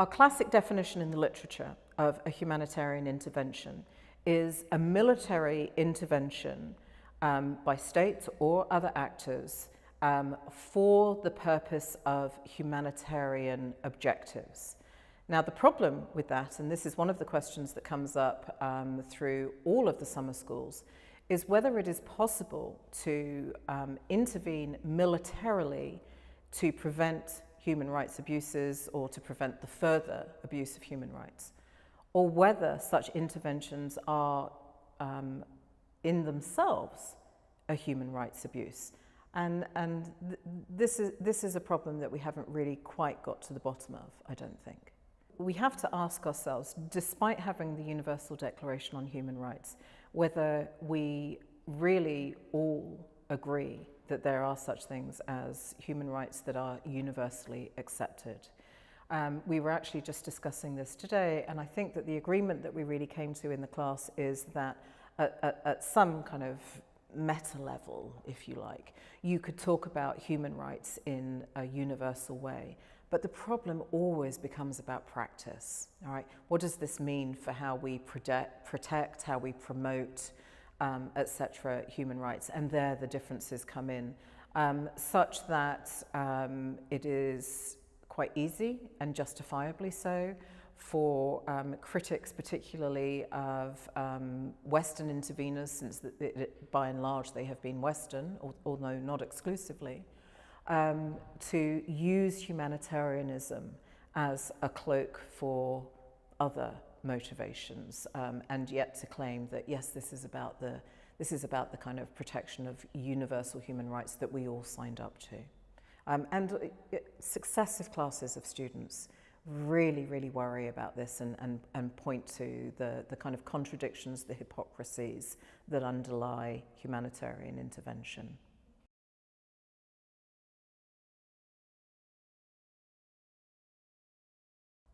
Our classic definition in the literature of a humanitarian intervention is a military intervention by states or other actors for the purpose of humanitarian objectives. Now, the problem with that, and this is one of the questions that comes up through all of the summer schools, is whether it is possible to intervene militarily to prevent human rights abuses or to prevent the further abuse of human rights, or whether such interventions are in themselves a human rights abuse. And this is a problem that we haven't really quite got to the bottom of, I don't think. We have to ask ourselves, despite having the Universal Declaration on Human Rights, whether we really all agree that there are such things as human rights that are universally accepted. We were actually just discussing this today, and I think that the agreement that we really came to in the class is that at some kind of meta level, if you like, you could talk about human rights in a universal way. But the problem always becomes about practice, all right? What does this mean for how we protect, how we promote, etc., human rights? And there the differences come in, such that it is quite easy, and justifiably so, for critics particularly of Western interveners, since by and large they have been Western, although not exclusively, to use humanitarianism as a cloak for other motivations, and yet to claim that yes, this is about the kind of protection of universal human rights that we all signed up to. And successive classes of students really worry about this and point to the kind of contradictions, the hypocrisies that underlie humanitarian intervention.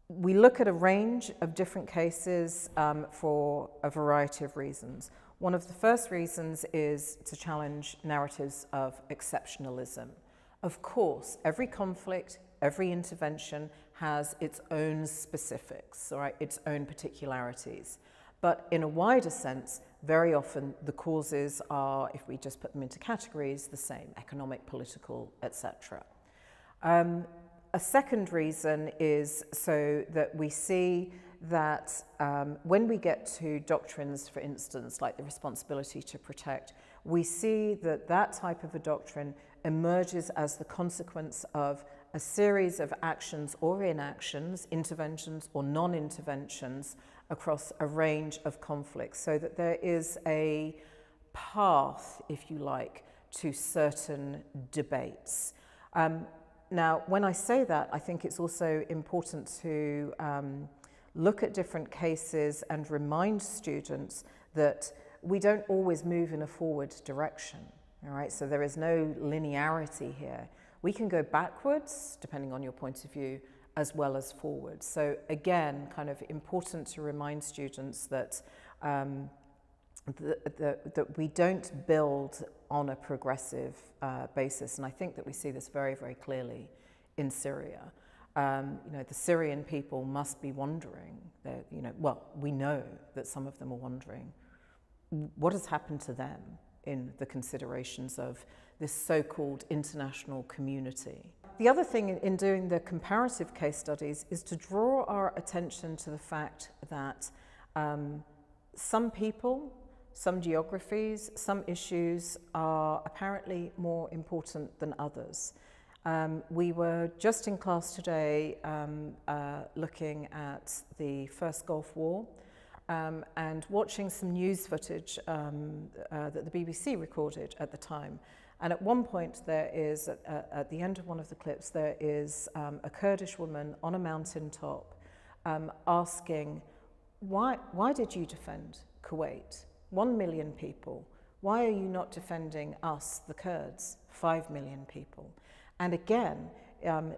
We look at a range of different cases for a variety of reasons. One of the first reasons is to challenge narratives of exceptionalism. Of course, every conflict, every intervention has its own specifics, all right, its own particularities. But in a wider sense, very often the causes are, if we just put them into categories, the same: economic, political, etc. A second reason is so that we see that when we get to doctrines, for instance, like the responsibility to protect, we see that that type of a doctrine emerges as the consequence of a series of actions or inactions, interventions or non-interventions across a range of conflicts, so that there is a path, if you like, to certain debates. Now, when I say that, I think it's also important to look at different cases and remind students that we don't always move in a forward direction, all right? So there is no linearity here. We can go backwards, depending on your point of view, as well as forward. So again, kind of important to remind students that that we don't build on a progressive basis. And I think that we see this very clearly in Syria. You know, the Syrian people must be wondering, you know, well, we know that some of them are wondering, what has happened to them in the considerations of this so-called international community. The other thing in doing the comparative case studies is to draw our attention to the fact that some people, some geographies, some issues are apparently more important than others. We were just in class today looking at the First Gulf War and watching some news footage that the BBC recorded at the time. And at one point there is, at the end of one of the clips, there is a Kurdish woman on a mountaintop asking, why did you defend Kuwait? 1 million people. Why are you not defending us, the Kurds, 5 million people? And again,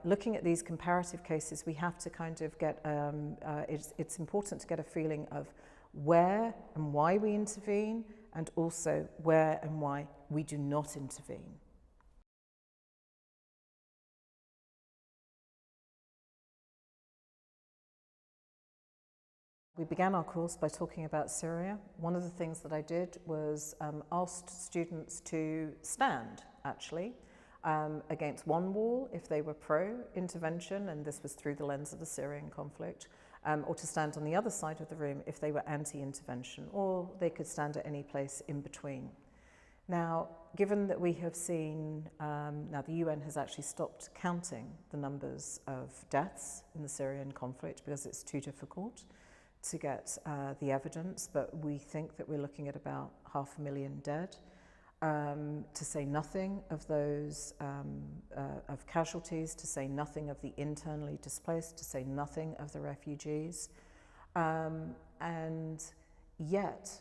looking at these comparative cases, we have to kind of get, it's important to get a feeling of where and why we intervene, and also where and why we do not intervene. We began our course by talking about Syria. One of the things that I did was asked students to stand, actually, against one wall if they were pro-intervention, and this was through the lens of the Syrian conflict, or to stand on the other side of the room if they were anti-intervention, or they could stand at any place in between. Now, given that we have seen, now the UN has actually stopped counting the numbers of deaths in the Syrian conflict because it's too difficult to get the evidence, but we think that we're looking at about 500,000 dead, to say nothing of those of casualties, to say nothing of the internally displaced, to say nothing of the refugees, and yet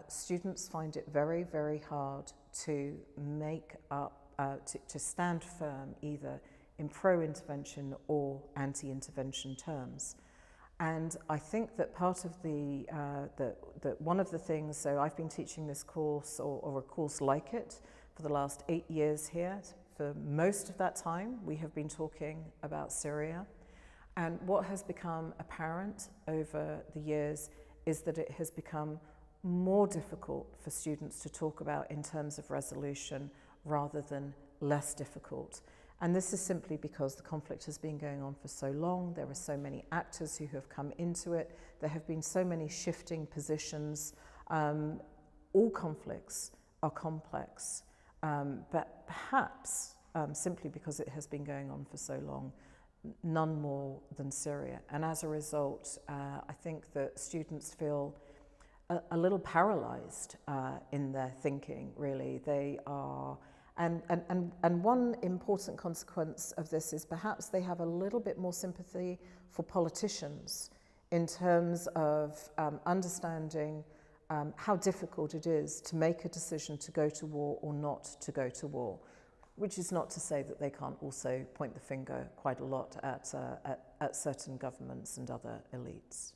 students find it very, very hard to make up, to stand firm either in pro-intervention or anti-intervention terms. And I think that part of one of the things, so I've been teaching this course or a course like it for the last 8 years here. For most of that time, we have been talking about Syria. And what has become apparent over the years is that it has become more difficult for students to talk about in terms of resolution rather than less difficult. And this is simply because the conflict has been going on for so long. There are so many actors who have come into it. There have been so many shifting positions. All conflicts are complex, but perhaps simply because it has been going on for so long, none more than Syria. And as a result, I think that students feel a little paralyzed in their thinking, really. They are, and one important consequence of this is perhaps they have a little bit more sympathy for politicians in terms of understanding how difficult it is to make a decision to go to war or not to go to war, which is not to say that they can't also point the finger quite a lot at certain governments and other elites.